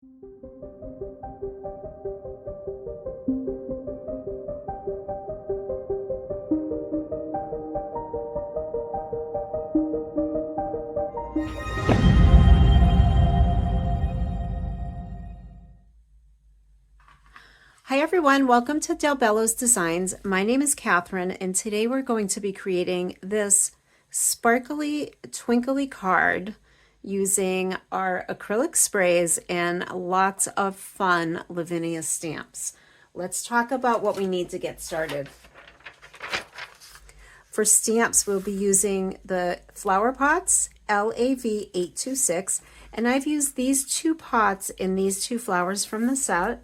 Hi everyone, welcome to Bello's Designs. My name is Catherine and today we're going to be creating this sparkly twinkly card using our acrylic sprays and lots of fun Lavinia stamps. Let's talk about what we need to get started. For stamps, we'll be using the flower pots, LAV 826, and I've used these two pots in these two flowers from the set.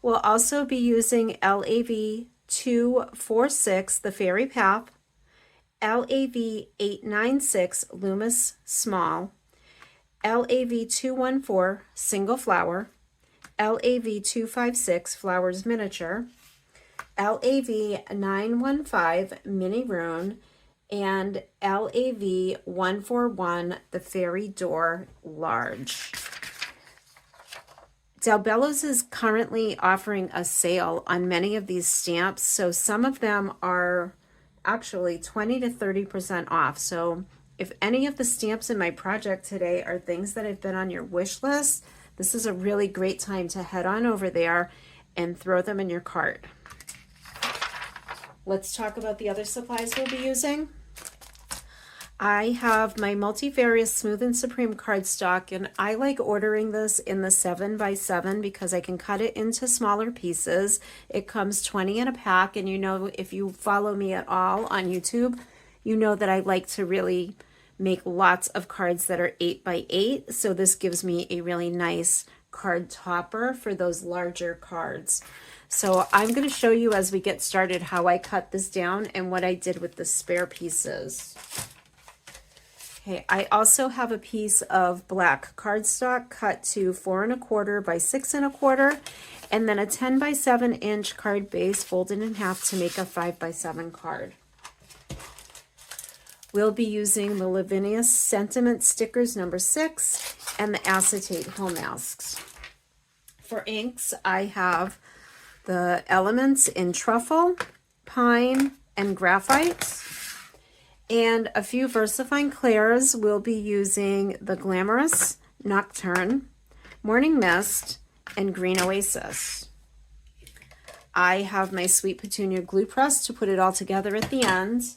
We'll also be using LAV 246, the Fairy Path, LAV 896, Lumus Small, LAV 214, Single Flower, LAV 256, Flowers Miniature, LAV 915, Mini Rune, and LAV 141, the Fairy Door Large. Bello's is currently offering a sale on many of these stamps, so some of them are actually 20 to 30% off. So if any of the stamps in my project today are things that have been on your wish list, this is a really great time to head on over there and throw them in your cart. Let's talk about the other supplies we'll be using. I have my Multifarious Smooth and Supreme cardstock, and I like ordering this in the 7x7 because I can cut it into smaller pieces. It comes 20 in a pack, and you know, if you follow me at all on YouTube, you know that I like to really make lots of cards that are 8x8, so this gives me a really nice card topper for those larger cards. So I'm going to show you as we get started how I cut this down and what I did with the spare pieces. Okay, I also have a piece of black cardstock cut to 4 1/4 by 6 1/4, and then a 10x7 inch card base folded in half to make a 5x7 card. We'll be using the Lavinia Sentiment Stickers number 6 and the acetate home masks. For inks, I have the Elements in Truffle, Pine, and Graphite. And a few Versafine Clairs. We'll be using the Glamorus, Nocturne, Morning Mist, and Green Oasis. I have my Sweet Petunia glue press to put it all together at the end.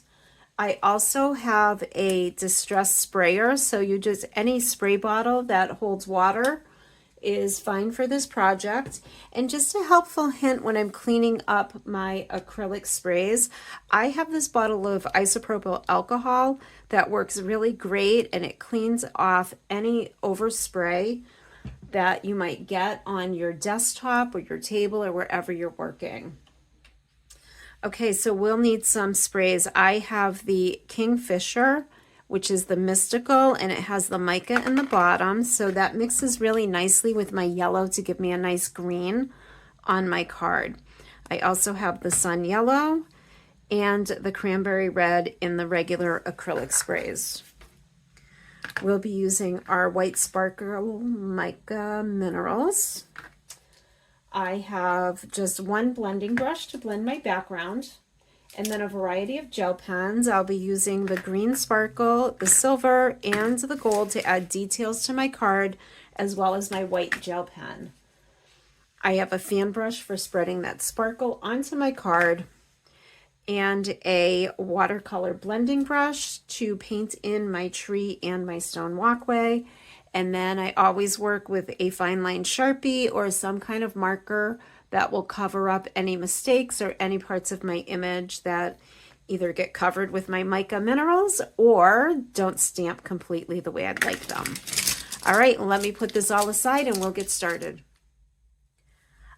I also have a distress sprayer, so you just, any spray bottle that holds water is fine for this project. And just a helpful hint when I'm cleaning up my acrylic sprays, I have this bottle of isopropyl alcohol that works really great, and it cleans off any overspray that you might get on your desktop or your table or wherever you're working. Okay, so we'll need some sprays. I have the Kingfisher, which is the mystical, and it has the mica in the bottom, so that mixes really nicely with my yellow to give me a nice green on my card. I also have the sun yellow and the cranberry red in the regular acrylic sprays. We'll be using our white sparkle mica minerals. I have just one blending brush to blend my background, and then a variety of gel pens. I'll be using the green sparkle, the silver, and the gold to add details to my card, as well as my white gel pen. I have a fan brush for spreading that sparkle onto my card, and a watercolor blending brush to paint in my tree and my stone walkway. And then I always work with a fine line Sharpie or some kind of marker that will cover up any mistakes or any parts of my image that either get covered with my mica minerals or don't stamp completely the way I'd like them. All right, let me put this all aside and we'll get started.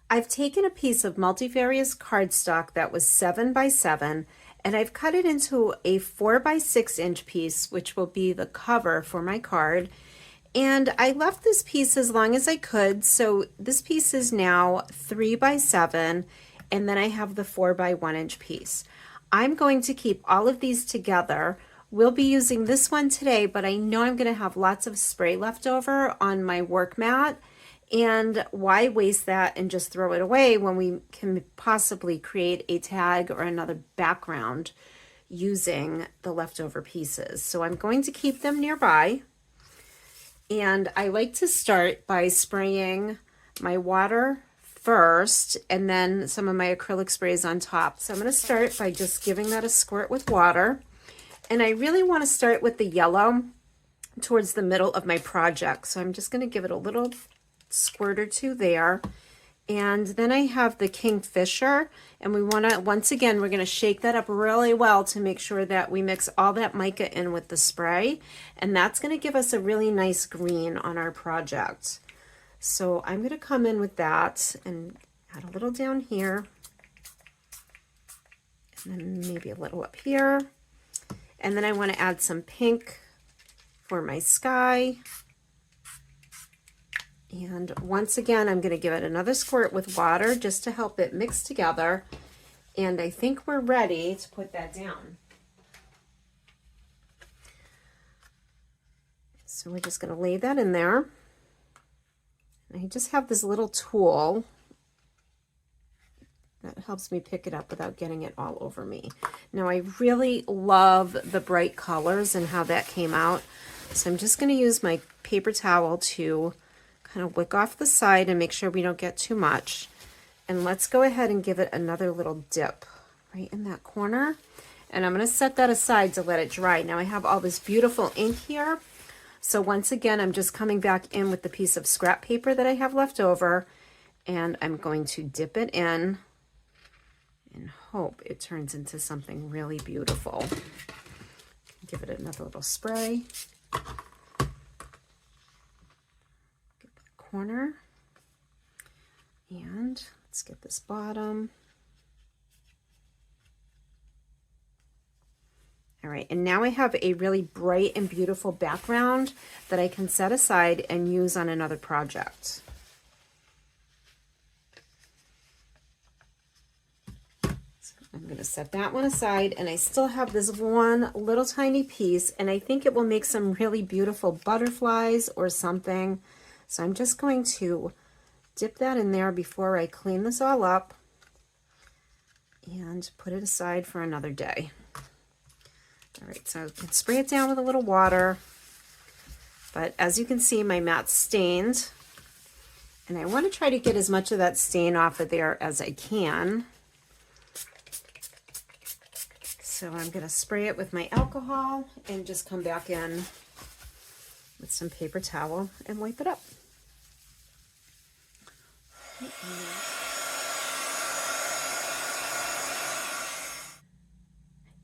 I've taken a piece of multifarious cardstock that was 7x7, and I've cut it into a 4x6 inch piece, which will be the cover for my card. And I left this piece as long as I could, so this piece is now 3x7, and then I have the 4x1 inch piece. I'm going to keep all of these together. We'll be using this one today, but I know I'm going to have lots of spray left over on my work mat, And why waste that and just throw it away when we can possibly create a tag or another background using the leftover pieces? So I'm going to keep them nearby. And I like to start by spraying my water first and then some of my acrylic sprays on top. So I'm going to start by just giving that a squirt with water. And I really want to start with the yellow towards the middle of my project. So I'm just going to give it a little squirt or two there. And then I have the Kingfisher, and we want to, once again, we're going to shake that up really well to make sure that we mix all that mica in with the spray. And that's going to give us a really nice green on our project. So I'm going to come in with that and add a little down here. And then maybe a little up here. And then I want to add some pink for my sky. And once again, I'm going to give it another squirt with water just to help it mix together. And I think we're ready to put that down. So we're just going to lay that in there. And I just have this little tool that helps me pick it up without getting it all over me. Now I really love the bright colors and how that came out. So I'm just going to use my paper towel to kind of wick off the side and make sure we don't get too much. And let's go ahead and give it another little dip right in that corner. And I'm going to set that aside to let it dry. Now I have all this beautiful ink here. So once again, I'm just coming back in with the piece of scrap paper that I have left over, and I'm going to dip it in and hope it turns into something really beautiful. Give it another little spray. Corner, and let's get this bottom. All right, and now I have a really bright and beautiful background that I can set aside and use on another project. So I'm going to set that one aside, and I still have this one little tiny piece, and I think it will make some really beautiful butterflies or something. So I'm just going to dip that in there before I clean this all up and put it aside for another day. All right, so I can spray it down with a little water, but as you can see, my mat's stained, and I want to try to get as much of that stain off of there as I can. So I'm going to spray it with my alcohol and just come back in with some paper towel and wipe it up.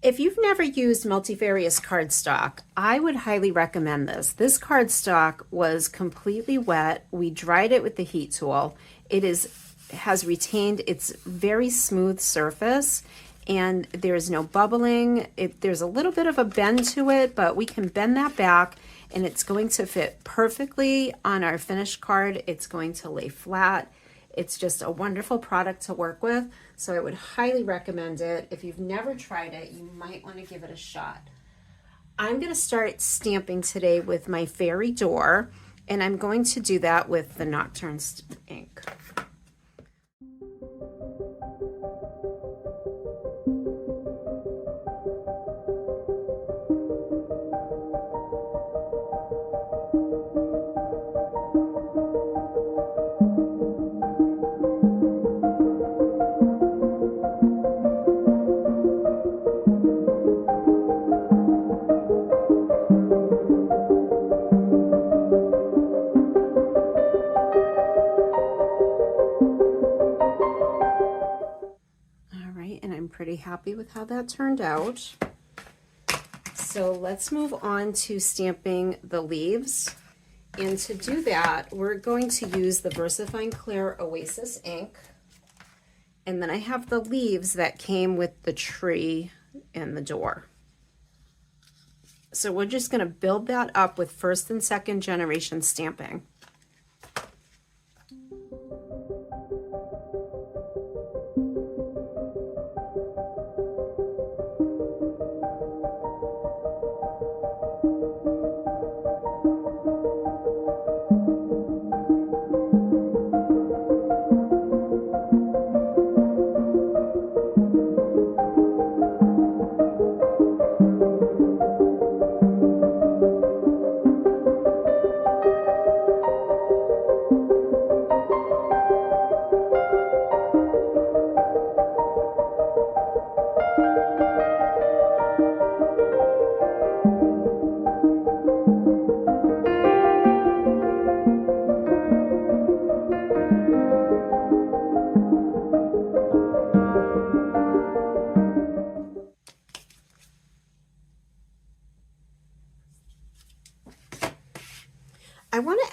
If you've never used Multifarious Cardstock, I would highly recommend this. This cardstock was completely wet. We dried it with the heat tool. It has retained its very smooth surface, and there's no bubbling. There's a little bit of a bend to it, but we can bend that back, and it's going to fit perfectly on our finished card. It's going to lay flat. It's just a wonderful product to work with, so I would highly recommend it. If you've never tried it, you might want to give it a shot. I'm going to start stamping today with my fairy door, and I'm going to do that with the Nocturne ink. Pretty happy with how that turned out. So let's move on to stamping the leaves. And to do that, we're going to use the Versafine Clair Oasis ink. And then I have the leaves that came with the tree and the door. So we're just going to build that up with first and second generation stamping.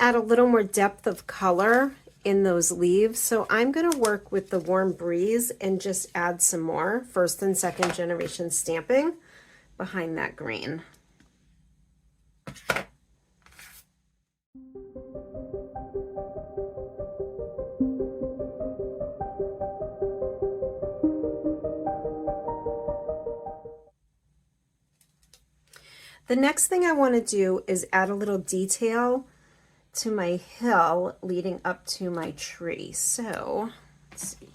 add a little more depth of color in those leaves, so I'm going to work with the Warm Breeze and just add some more first and second generation stamping behind that green. The next thing I want to do is add a little detail to my hill leading up to my tree. So let's see.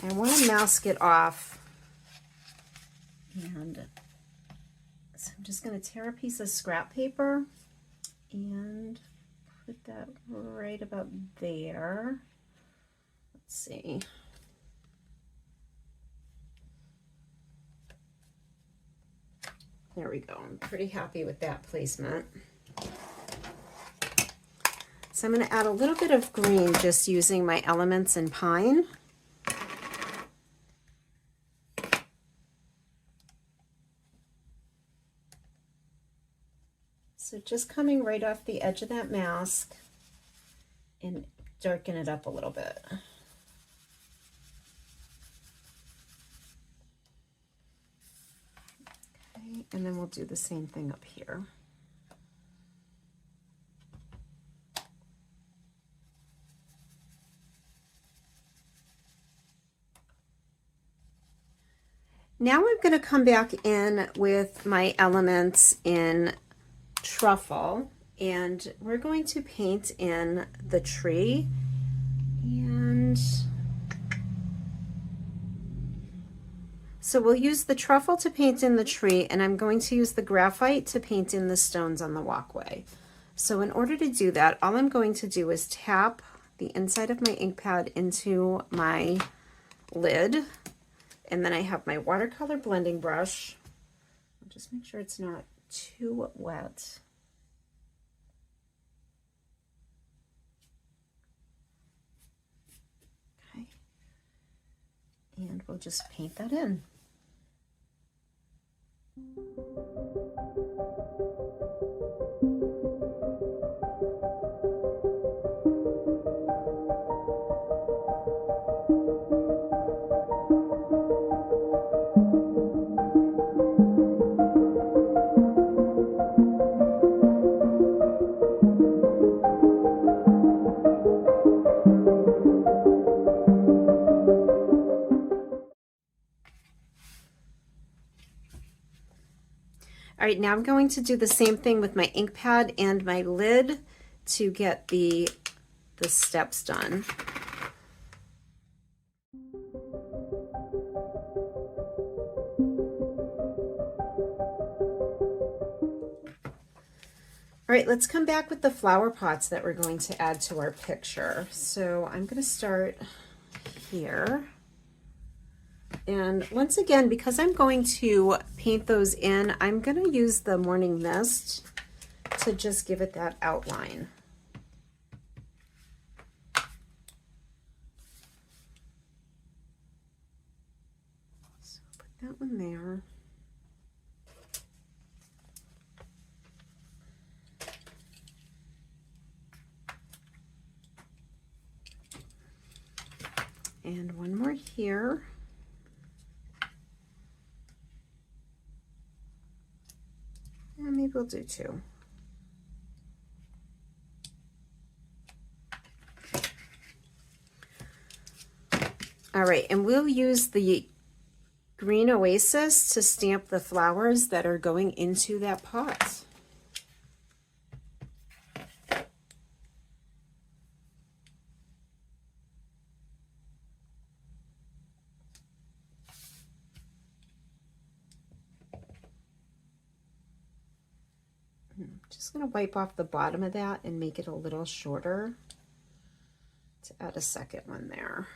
I want to mask it off, and so I'm just going to tear a piece of scrap paper and put that right about there. Let's see. There we go. I'm pretty happy with that placement. So I'm going to add a little bit of green just using my elements in pine. So just coming right off the edge of that mask and darken it up a little bit. Okay, and then we'll do the same thing up here. Now I'm going to come back in with my elements in Truffle, and we're going to paint in the tree. And so we'll use the Truffle to paint in the tree, and I'm going to use the Graphite to paint in the stones on the walkway. So in order to do that, all I'm going to do is tap the inside of my ink pad into my lid. And then I have my watercolor blending brush. I'll just make sure it's not too wet. Okay. And we'll just paint that in. All right, now I'm going to do the same thing with my ink pad and my lid to get the steps done. All right, let's come back with the flower pots that we're going to add to our picture. So I'm going to start here. And once again, because I'm going to paint those in, I'm going to use the Morning Mist to just give it that outline. So put that one there. And one more here. And maybe we'll do two. All right, and we'll use the green Oasis to stamp the flowers that are going into that pot. Just going to wipe off the bottom of that and make it a little shorter to add a second one there.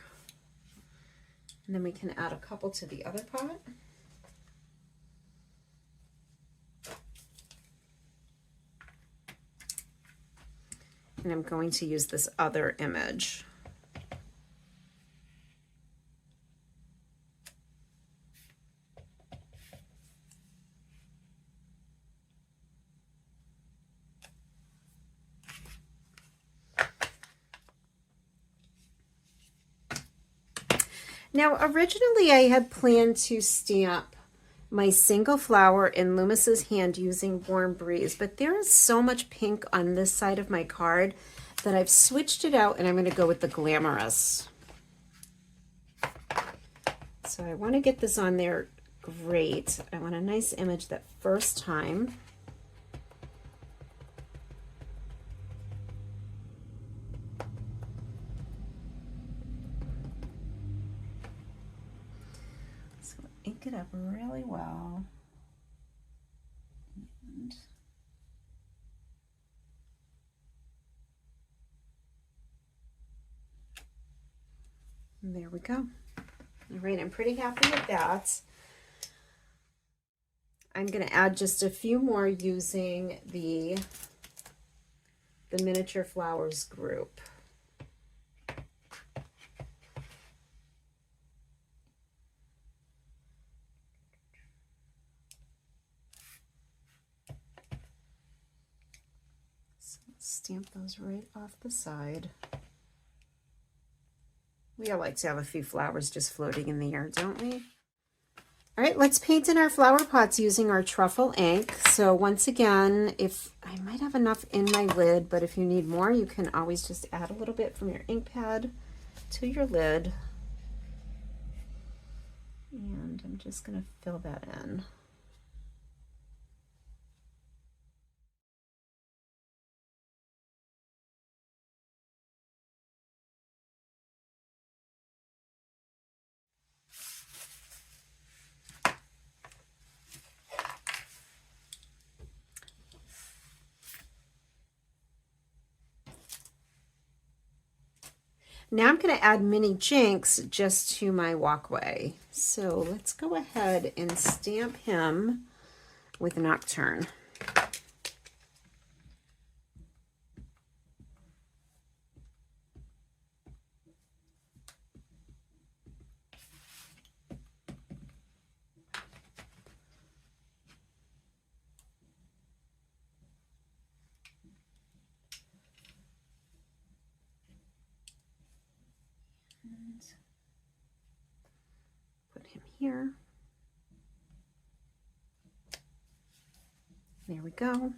And then we can add a couple to the other pot. And I'm going to use this other image. Now, originally I had planned to stamp my single flower in Lumus's hand using Warm Breeze, but there is so much pink on this side of my card that I've switched it out and I'm going to go with the Glamorus. So I want to get this on there great. I want a nice image that first time. So ink it up really well. And there we go. All right, I'm pretty happy with that. I'm going to add just a few more using the miniature flowers group. So let's stamp those right off the side. We all like to have a few flowers just floating in the air, don't we? All right, let's paint in our flower pots using our Truffle ink. So once again, if I might have enough in my lid, but if you need more, you can always just add a little bit from your ink pad to your lid. And I'm just going to fill that in. Now I'm going to add Mini Jinx just to my walkway. So let's go ahead and stamp him with Nocturne. Put him here. There we go.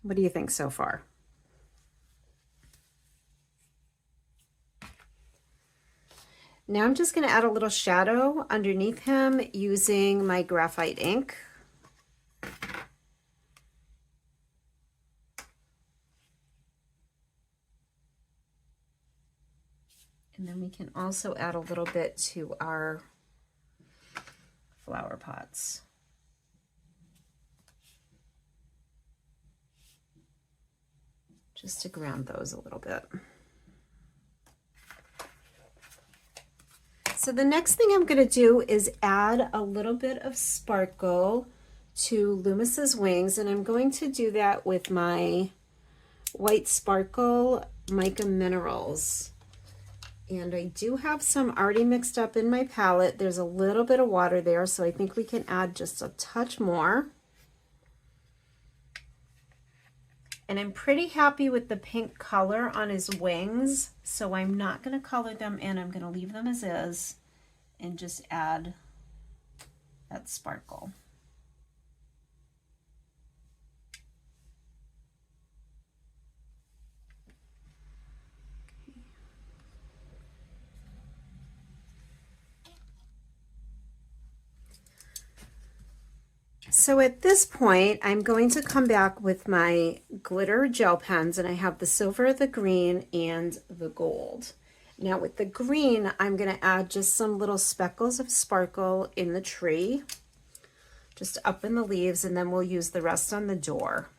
What do you think so far? Now I'm just going to add a little shadow underneath him using my Graphite ink. And then we can also add a little bit to our flower pots. Just to ground those a little bit. So the next thing I'm going to do is add a little bit of sparkle to Lumus's wings, and I'm going to do that with my White Sparkle Mica Minerals. And I do have some already mixed up in my palette. There's a little bit of water there, so I think we can add just a touch more. And I'm pretty happy with the pink color on his wings, so I'm not going to color them in. I'm going to leave them as is and just add that sparkle. So at this point, I'm going to come back with my glitter gel pens, and I have the silver, the green, and the gold. Now with the green, I'm going to add just some little speckles of sparkle in the tree, just up in the leaves, and then we'll use the rest on the door.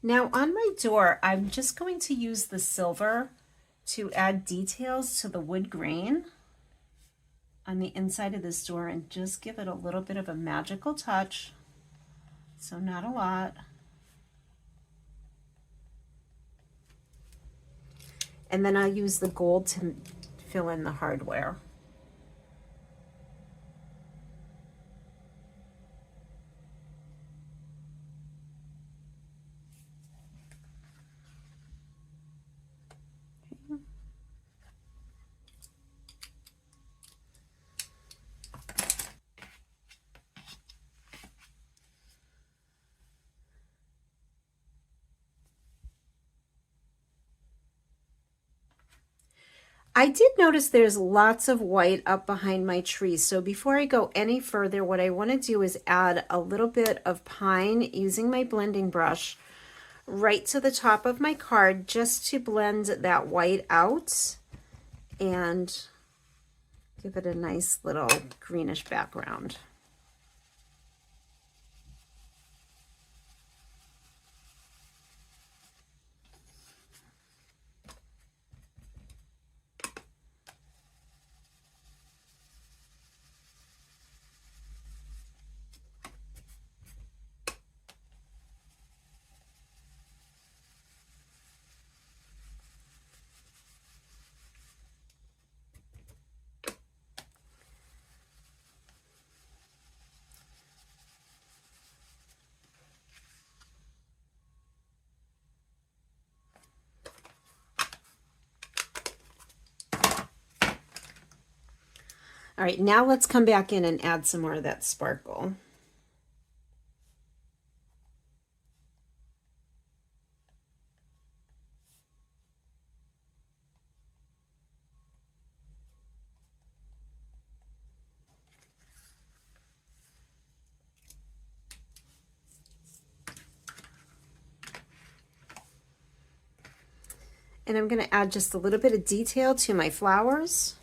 Now on my door, I'm just going to use the silver to add details to the wood grain. on the inside of this door and just give it a little bit of a magical touch. So not a lot. And then I'll use the gold to fill in the hardware. I did notice there's lots of white up behind my tree. So before I go any further, what I want to do is add a little bit of pine using my blending brush right to the top of my card just to blend that white out and give it a nice little greenish background. All right, now let's come back in and add some more of that sparkle. And I'm going to add just a little bit of detail to my flowers.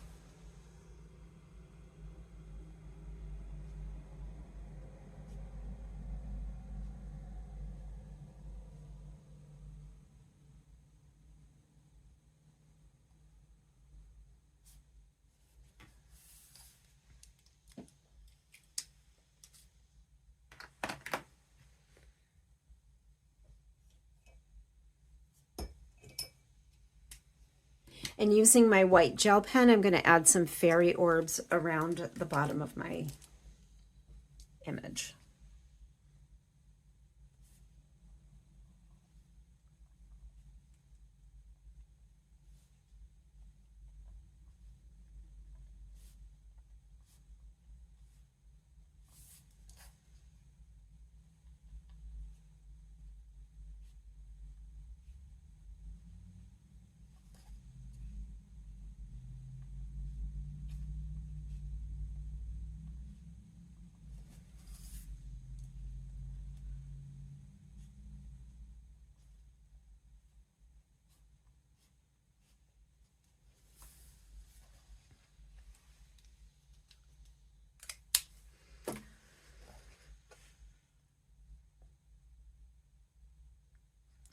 And using my white gel pen, I'm going to add some fairy orbs around the bottom of my image.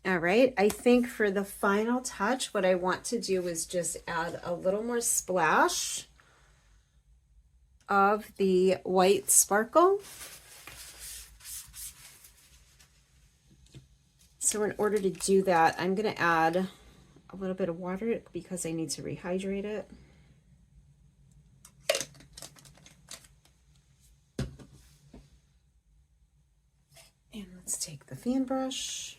All right, I think for the final touch, what I want to do is just add a little more splash of the white sparkle. So in order to do that, I'm going to add a little bit of water because I need to rehydrate it. And let's take the fan brush.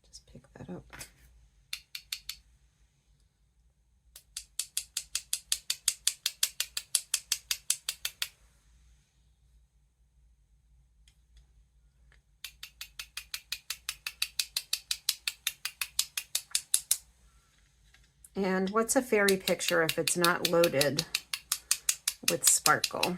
Just pick that up. And what's a fairy picture if it's not loaded with sparkle?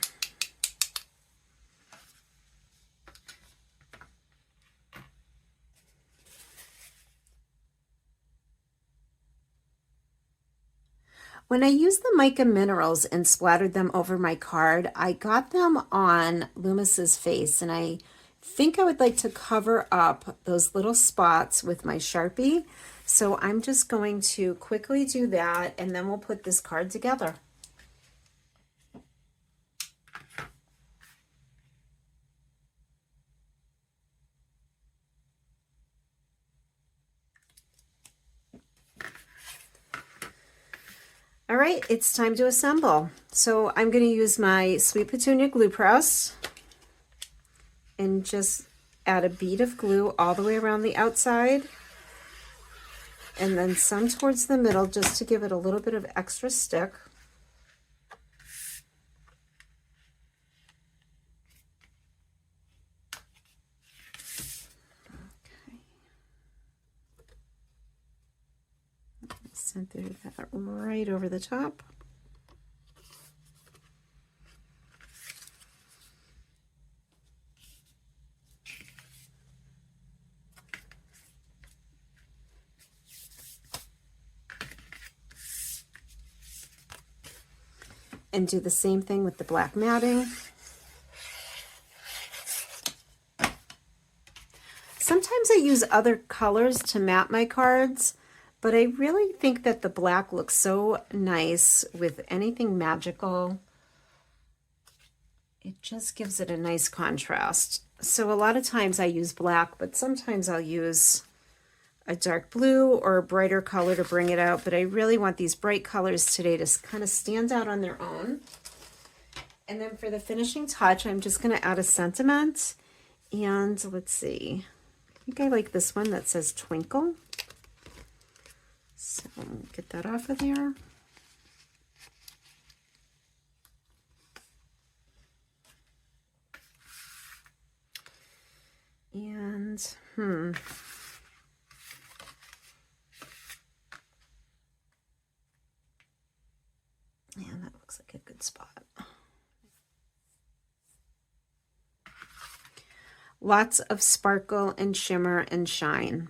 When I used the mica minerals and splattered them over my card, I got them on Lumus's face, and I think I would like to cover up those little spots with my Sharpie. So I'm just going to quickly do that, and then we'll put this card together. All right, it's time to assemble. So I'm going to use my Sweet Petunia glue press and just add a bead of glue all the way around the outside, and then some towards the middle just to give it a little bit of extra stick. Center that right over the top. And do the same thing with the black matting. Sometimes I use other colors to mat my cards, but I really think that the black looks so nice with anything magical. It just gives it a nice contrast. So a lot of times I use black, but sometimes I'll use a dark blue or a brighter color to bring it out. But I really want these bright colors today to kind of stand out on their own. And then for the finishing touch, I'm just going to add a sentiment. And let's see. I think I like this one that says Twinkle. So get that off of there. And, yeah, that looks like a good spot. Lots of sparkle and shimmer and shine.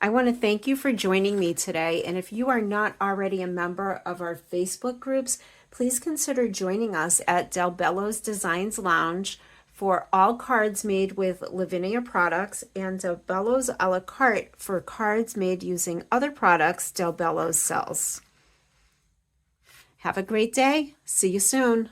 I want to thank you for joining me today, and if you are not already a member of our Facebook groups, please consider joining us at Del Bello's Designs Lounge for all cards made with Lavinia products, and Del Bello's a la carte for cards made using other products Del Bello sells. Have a great day. See you soon.